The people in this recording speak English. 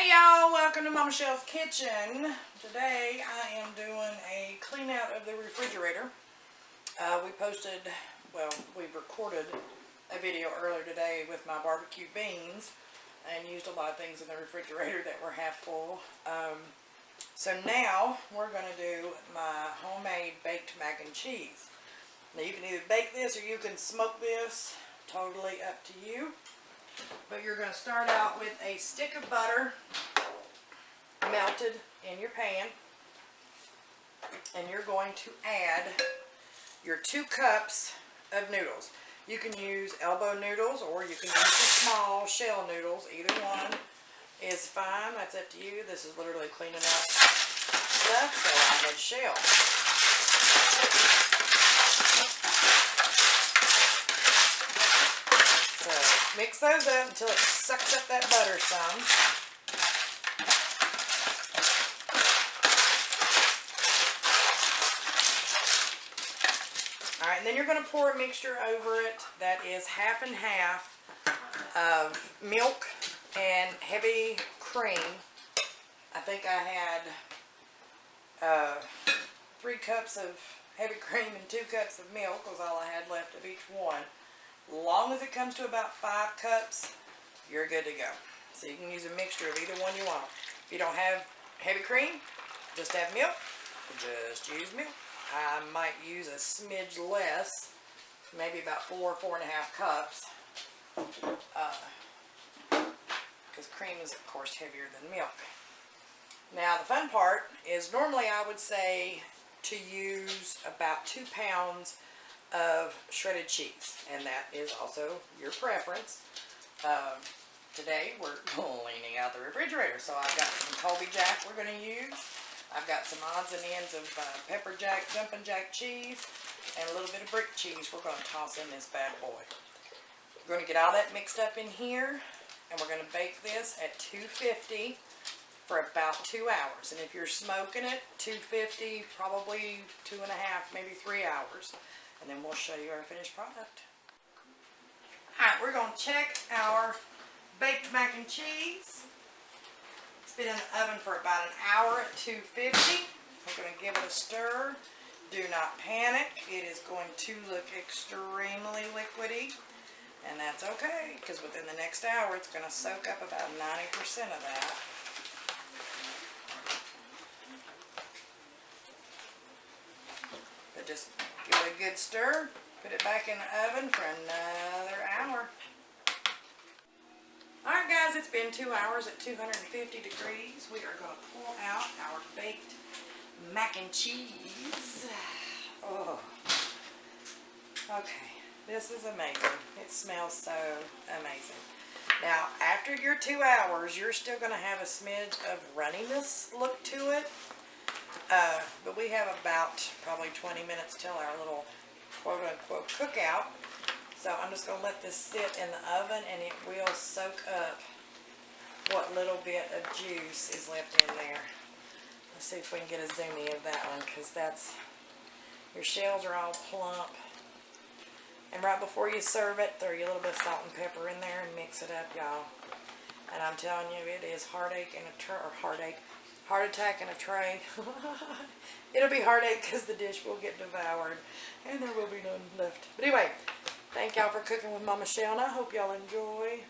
Hey y'all, welcome to Mama Shell's Kitchen. Today I am doing a clean out of the refrigerator. We recorded a video earlier today with my barbecue beans and used a lot of things in the refrigerator that were half full. So now we're going to do my homemade baked mac and cheese. Now you can either bake this or you can smoke this, totally up to you. But you're going to start out with a stick of butter melted in your pan, and you're going to add your 2 cups of noodles. You can use elbow noodles or you can use the small shell noodles. Either one is fine. That's up to you. This is literally cleaning up stuff, so I had shell. So mix those up until it sucks up that butter some. Alright, and then you're going to pour a mixture over it that is half and half of milk and heavy cream. I think I had 3 cups of heavy cream and 2 cups of milk was all I had left of each one. Long as it comes to about 5 cups, you're good to go. So you can use a mixture of either one you want. If you don't have heavy cream, just have milk. Just use milk. I might use a smidge less, maybe about 4.5 cups, because cream is of course heavier than milk. Now the fun part is normally I would say to use about 2 pounds of shredded cheese, and that is also your preference. Today we're cleaning out the refrigerator, so I've got some Colby Jack we're going to use. I've got some odds and ends of pepper jack, jumping jack cheese, and a little bit of brick cheese we're going to toss in this bad boy. We're going to get all that mixed up in here, and we're going to bake this at 250 for about 2 hours. And if you're smoking it, 250, probably 2.5, maybe 3 hours. And then we'll show you our finished product. Alright, we're going to check our baked mac and cheese. It's been in the oven for about an hour at 250. We're going to give it a stir. Do not panic. It is going to look extremely liquidy. And that's okay, because within the next hour it's going to soak up about 90% of that. But just give it a good stir. Put it back in the oven for another hour. Alright guys, it's been 2 hours at 250 degrees. We are going to pull out our baked mac and cheese. Oh. Okay, this is amazing. It smells so amazing. Now, after your 2 hours, you're still going to have a smidge of runniness look to it. But we have about probably 20 minutes till our little quote-unquote cookout. So I'm just going to let this sit in the oven, and it will soak up what little bit of juice is left in there. Let's see if we can get a zoomie of that one, because that's, your shells are all plump. And right before you serve it, throw your little bit of salt and pepper in there and mix it up, y'all. And I'm telling you, it is heart attack in a tray. It'll be heartache because the dish will get devoured and there will be none left. But anyway, thank y'all for cooking with Mama Shell, and I hope y'all enjoy.